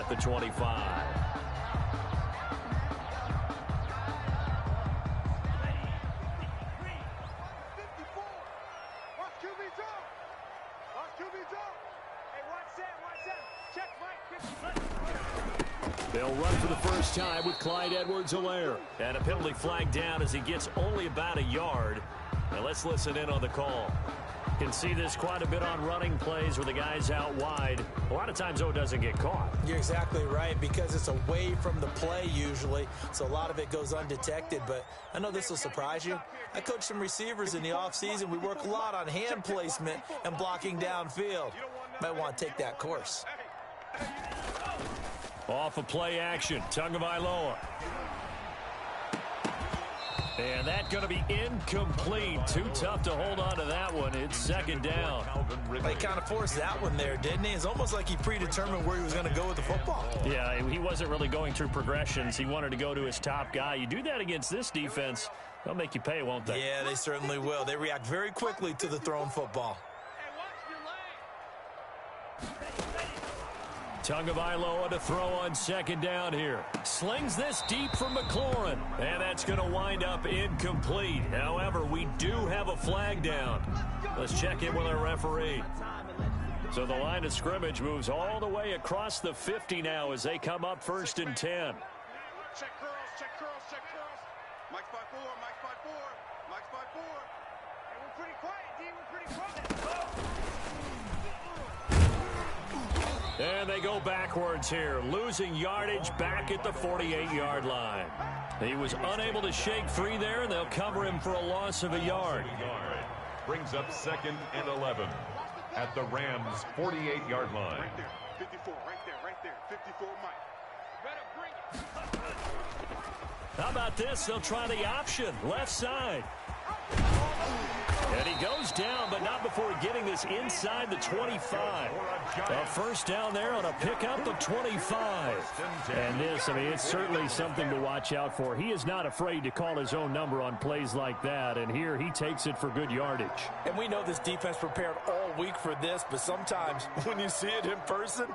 at the 25. They'll run for the first time with Clyde Edwards-Helaire. And a penalty flag down as he gets only about a yard. Now let's listen in on the call. You can see this quite a bit on running plays where the guy's out wide. A lot of times, though, it doesn't get caught. You're exactly right, because it's away from the play usually, so a lot of it goes undetected. But I know this will surprise you. I coach some receivers in the offseason. We work a lot on hand placement and blocking downfield. Might want to take that course. Off of play action, Tagovailoa. And that's going to be incomplete. Too tough to hold on to that one. It's second down. They kind of forced that one there, didn't he? It's almost like he predetermined where he was going to go with the football. Yeah, he wasn't really going through progressions. He wanted to go to his top guy. You do that against this defense, they'll make you pay, won't they? Yeah, they certainly will. They react very quickly to the thrown football. Tagovailoa to throw on second down here. Slings this deep for McLaurin. And that's going to wind up incomplete. However, we do have a flag down. Let's check in with our referee. So the line of scrimmage moves all the way across the 50 now as they come up 1st and 10. Check curls, check curls, check curls. Mike's 5-4, Mike's 5-4, Mike's 5-4. Hey, we're pretty quiet, D. We're pretty quiet. And they go backwards here, losing yardage back at the 48-yard line. He was unable to shake free there, and they'll cover him for a loss of a yard. Brings up 2nd and 11 at the Rams' 48-yard line. Right there, 54, right there, 54, Mike. Better bring it. How about this? They'll try the option, left side. And he goes down, but not before getting this inside the 25. A first down there on a pickup of 25. And this, I mean, it's certainly something to watch out for. He is not afraid to call his own number on plays like that. And here he takes it for good yardage. And we know this defense prepared all week for this, but sometimes when you see it in person,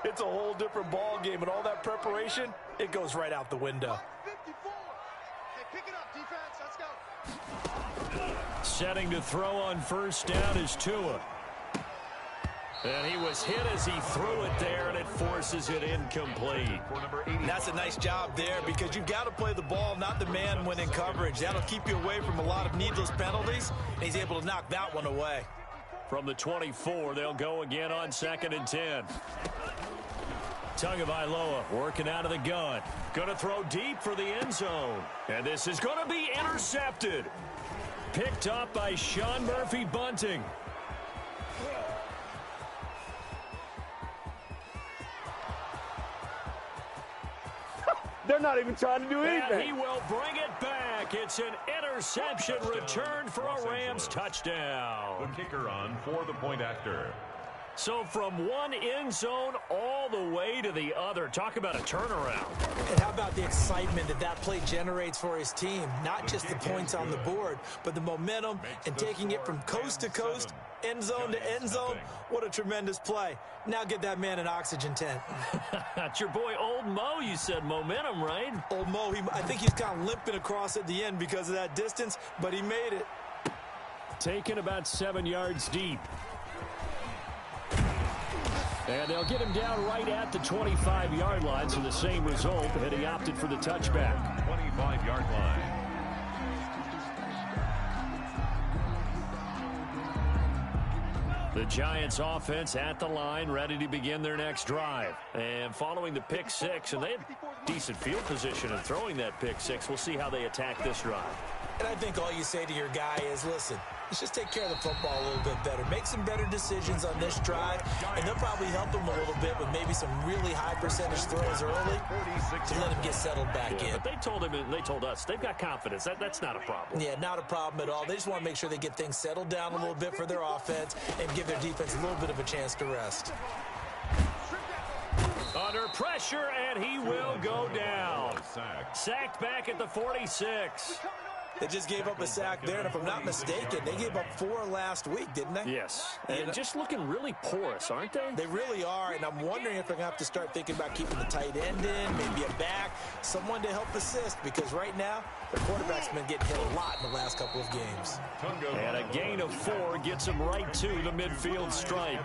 it's a whole different ball game. And all that preparation, it goes right out the window. 54. Hey, pick it up, defense. Let's go. Setting to throw on first down is Tua. And he was hit as he threw it there, and it forces it incomplete. And that's a nice job there, because you've got to play the ball, not the man when in coverage. That'll keep you away from a lot of needless penalties, and he's able to knock that one away. From the 24, they'll go again on 2nd and 10. Tagovailoa working out of the gun. Going to throw deep for the end zone. And this is going to be intercepted. Picked up by Sean Murphy-Bunting. They're not even trying to do anything. And he will bring it back. It's an interception returned for a Rams touchdown. The kicker on for the point after. So from one end zone all the way to the other. Talk about a turnaround. And how about the excitement that that play generates for his team? Not just the points on the board, but the momentum and taking it from coast to coast, end zone to end zone. What a tremendous play. Now get that man an oxygen tent. That's your boy Old Mo. You said momentum, right? Old Mo, I think he's kind of limping across at the end because of that distance, but he made it. Taken about 7 yards deep. And they'll get him down right at the 25-yard line, so the same result, and he opted for the touchback. 25-yard line. The Giants offense at the line, ready to begin their next drive. And following the pick six, and they had decent field position in throwing that pick six. We'll see how they attack this drive. And I think all you say to your guy is, listen, let's just take care of the football a little bit better. Make some better decisions on this drive, and they'll probably help him a little bit with maybe some really high percentage throws early to let him get settled back in. But they told him, and they told us, they've got confidence. That's not a problem. Yeah, not a problem at all. They just want to make sure they get things settled down a little bit for their offense and give their defense a little bit of a chance to rest. Under pressure, and he will go down. Sacked back at the 46. They just gave up a sack there, and if I'm not mistaken, they gave up 4 last week, didn't they? Yes, and just looking really porous, aren't they? They really are, and I'm wondering if they're going to have to start thinking about keeping the tight end in, maybe a back, someone to help assist, because right now, the quarterback's been getting hit a lot in the last couple of games. And a gain of 4 gets him right to the midfield stripe.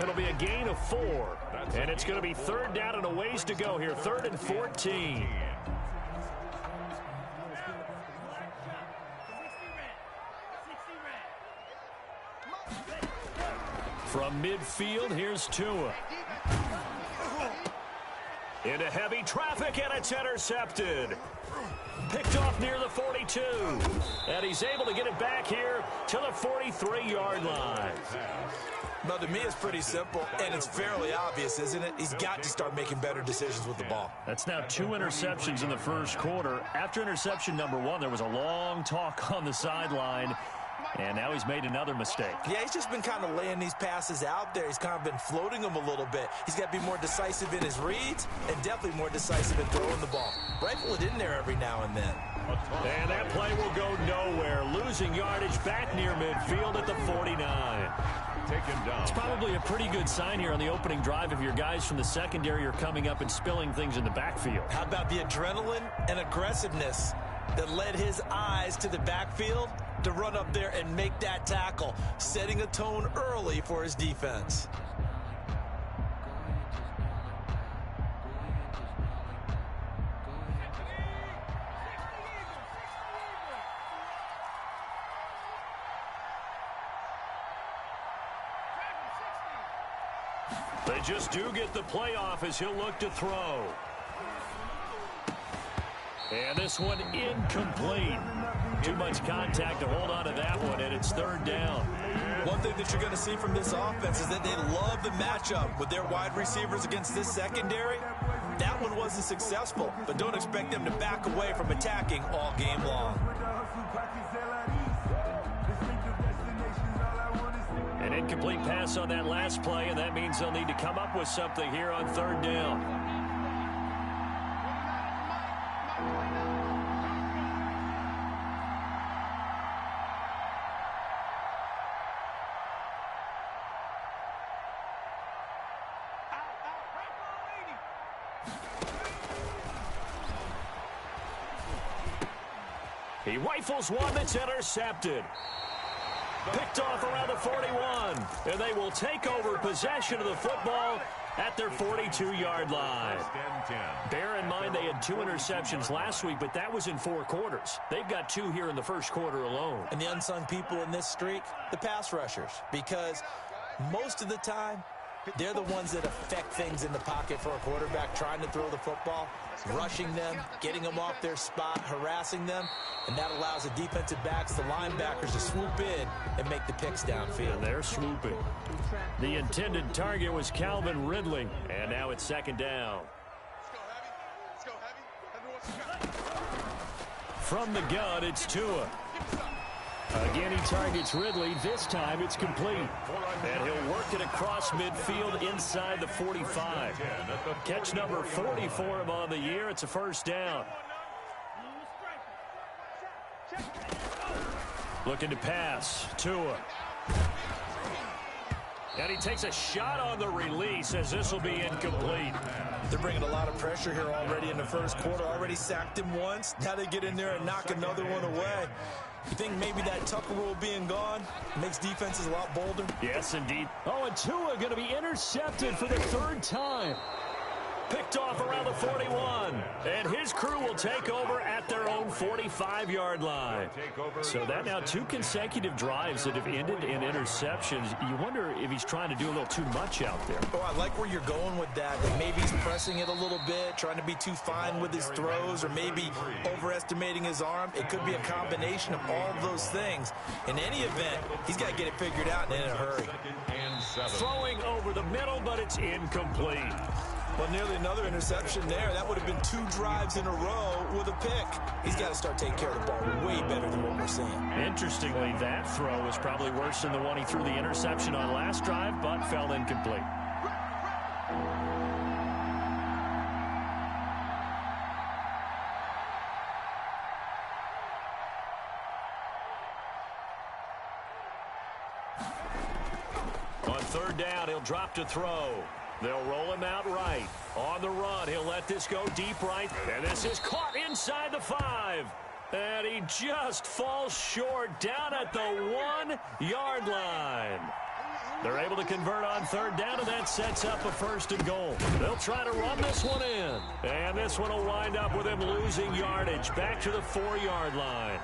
It'll be a gain of 4, and it's going to be 3rd down and a ways to go here, 3rd and 14. From midfield, here's Tua. Into heavy traffic, and it's intercepted. Picked off near the 42. And he's able to get it back here to the 43-yard line. Well, to me, it's pretty simple, and it's fairly obvious, isn't it? He's got to start making better decisions with the ball. That's now 2 interceptions in the first quarter. After interception number 1, there was a long talk on the sideline. And now he's made another mistake. Yeah, he's just been kind of laying these passes out there. He's kind of been floating them a little bit. He's got to be more decisive in his reads and definitely more decisive in throwing the ball. Rifle it in there every now and then. And that play will go nowhere. Losing yardage back near midfield at the 49. It's probably a pretty good sign here on the opening drive if your guys from the secondary are coming up and spilling things in the backfield. How about the adrenaline and aggressiveness that led his eyes to the backfield to run up there and make that tackle, setting a tone early for his defense. They just do get the play off as he'll look to throw. And this one incomplete. Too much contact to hold on to that one, and it's 3rd down. One thing that you're going to see from this offense is that they love the matchup with their wide receivers against this secondary. That one wasn't successful, but don't expect them to back away from attacking all game long. An incomplete pass on that last play, and that means they'll need to come up with something here on 3rd down. He rifles one that's intercepted. Picked off around the 41. And they will take over possession of the football at their 42-yard line. Bear in mind they had 2 interceptions last week, but that was in 4 quarters. They've got 2 here in the first quarter alone. And the unsung people in this streak, the pass rushers, because most of the time, they're the ones that affect things in the pocket for a quarterback, trying to throw the football, rushing them, getting them off their spot, harassing them, and that allows the defensive backs, the linebackers, to swoop in and make the picks downfield. And they're swooping. The intended target was Calvin Ridley, and now it's 2nd down. From the gun, it's Tua. Again, he targets Ridley. This time, it's complete. And he'll work it across midfield inside the 45. Catch number 40 for him on the year. It's a 1st down. Looking to pass. Tua. And he takes a shot on the release as this will be incomplete. They're bringing a lot of pressure here already in the first quarter. Already sacked him once. Now they get in there and knock another one away. You think maybe that Tucker rule being gone makes defenses a lot bolder? Yes, indeed. Oh, and Tua going to be intercepted for the 3rd time. Picked off around the 41. And his crew will take over at their own 45-yard line. So that now 2 consecutive drives that have ended in interceptions. You wonder if he's trying to do a little too much out there. Oh, I like where you're going with that. Maybe he's pressing it a little bit, trying to be too fine with his throws, or maybe overestimating his arm. It could be a combination of all of those things. In any event, he's got to get it figured out and in a hurry. Throwing over the middle, but it's incomplete. Well, nearly another interception there. That would have been 2 drives in a row with a pick. He's got to start taking care of the ball way better than what we're seeing. Interestingly, that throw was probably worse than the one he threw the interception on last drive, but fell incomplete. On third down, he'll drop to throw. They'll roll him out right. On the run, he'll let this go deep right. And this is caught inside the 5. And he just falls short down at the 1-yard line. They're able to convert on third down, and that sets up a 1st and goal. They'll try to run this one in. And this one will wind up with him losing yardage back to the 4-yard line.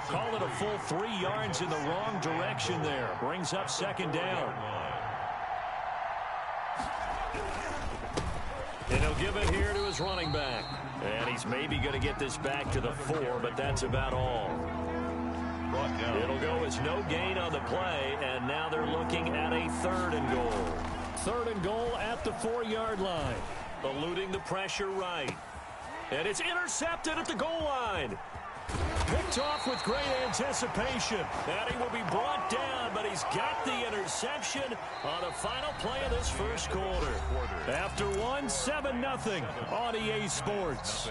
Call it a full 3 yards in the wrong direction there. Brings up 2nd down. And he'll give it here to his running back. And he's maybe going to get this back to the 4, but that's about all. It'll go as no gain on the play, and now they're looking at a 3rd and goal. 3rd and goal at the 4-yard line. Eluding the pressure right. And it's intercepted at the goal line. Picked off with great anticipation. And he will be brought down, but he's got the interception on the final play of this 1st quarter. After 7-0 on EA Sports.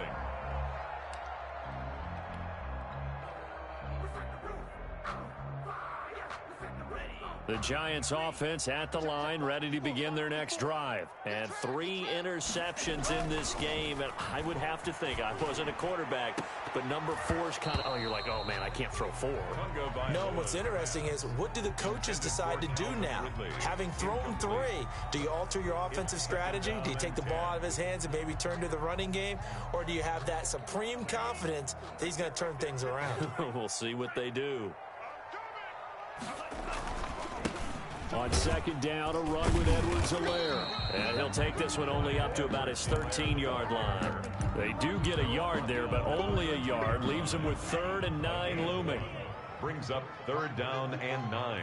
The Giants offense at the line, ready to begin their next drive. And 3 interceptions in this game. And I would have to think, I wasn't a quarterback, but number 4 is kind of, oh, you're like, oh, man, I can't throw 4. No, what's interesting is, what do the coaches decide to do now? Having thrown 3, do you alter your offensive strategy? Do you take the ball out of his hands and maybe turn to the running game? Or do you have that supreme confidence that he's going to turn things around? We'll see what they do. On 2nd down, a run with Edwards-Helaire. And he'll take this one only up to about his 13-yard line. They do get a yard there, but only a yard. Leaves him with 3rd and 9 looming. Brings up 3rd down and 9.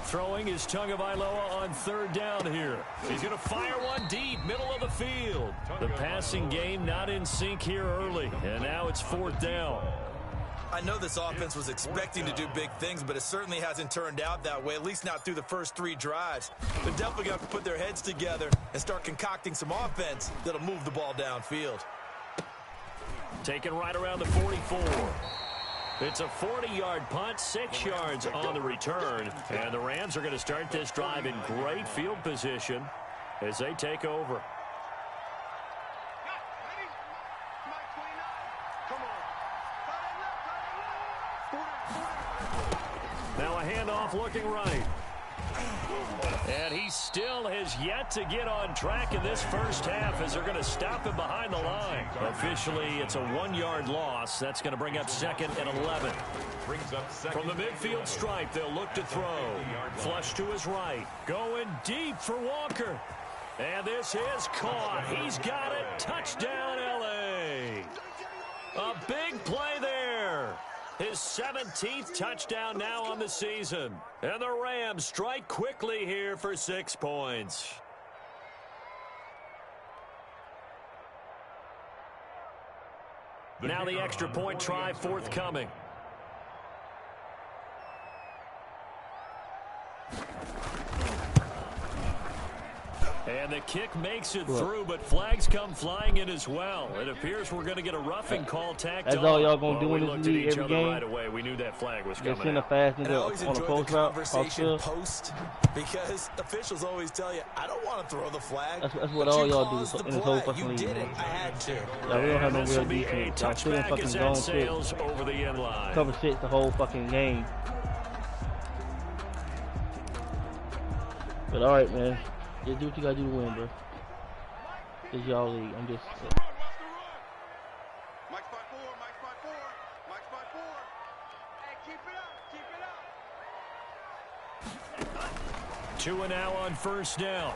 Throwing is Tagovailoa on 3rd down here. He's going to fire one deep, middle of the field. The passing game not in sync here early. And now it's 4th down. I know this offense was expecting to do big things, but it certainly hasn't turned out that way, at least not through the first 3 drives. They're definitely going to have to put their heads together and start concocting some offense that'll move the ball downfield. Taken right around the 44. It's a 40-yard punt, 6 yards on the return. And the Rams are going to start this drive in great field position as they take over. Now a handoff looking right. And he still has yet to get on track in this first half as they're going to stop him behind the line. Officially, it's a 1-yard loss. That's going to bring up 2nd and 11. From the midfield stripe, they'll look to throw. Flush to his right. Going deep for Walker. And this is caught. He's got it. Touchdown, L.A. A big play there. His 17th touchdown now on the season. And the Rams strike quickly here for 6 points. Now the extra point try forthcoming. And the kick makes it through, but flags come flying in as well. It appears we're going to get a roughing call tacked on. That's all y'all going to do in this league every game? Right away. We knew that flag was coming. Just send a fast nigga on a post route. Post, because officials always tell you, I don't want to throw the flag. That's what all y'all do in this whole fucking league. You did it. I had to. Yeah, we don't have no real defense. Y'all still in fucking zone 6. Over the end line. Cover 6 the whole fucking game. But all right, man. Just do what you got to do to win, bro. It's y'all league. I'm just... Mike's by 4, Mike's by 4, Mike's by 4. Hey, keep it up, keep it up. 2 and now on first down.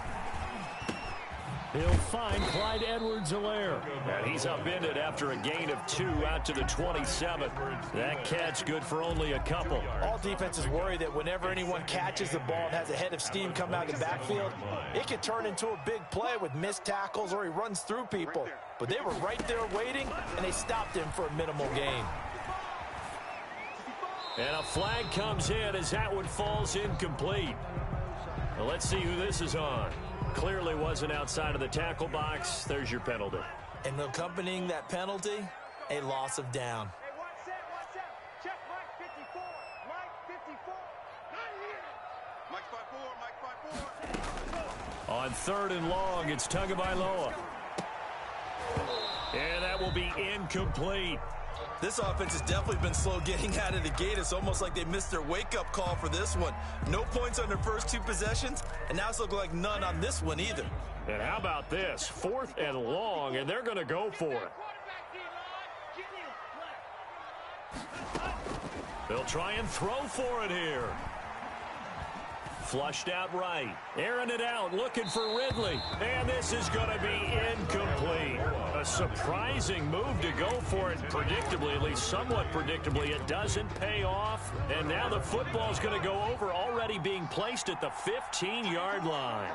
He'll find Clyde Edwards-Helaire. And he's upended after a gain of 2 out to the 27. That catch good for only a couple. All defenses worry that whenever anyone catches the ball and has a head of steam come out of the backfield, it could turn into a big play with missed tackles or he runs through people. But they were right there waiting, and they stopped him for a minimal gain. And a flag comes in as that one falls incomplete. Well, let's see who this is on. Clearly wasn't outside of the tackle box. There's your penalty. And accompanying that penalty, a loss of down. Hey, watch out, watch out. Check Mike 54, Mike On 3rd and long, it's Tagovailoa. And that will be incomplete. This offense has definitely been slow getting out of the gate. It's almost like they missed their wake-up call for this one. No points on their first 2 possessions, and now it's looking like none on this one either. And how about this? 4th and long, and they're going to go for it. They'll try and throw for it here. Flushed out right. Airing it out, looking for Ridley. And this is going to be incomplete. A surprising move to go for it predictably, at least somewhat predictably. It doesn't pay off. And now the football's going to go over, already being placed at the 15-yard line.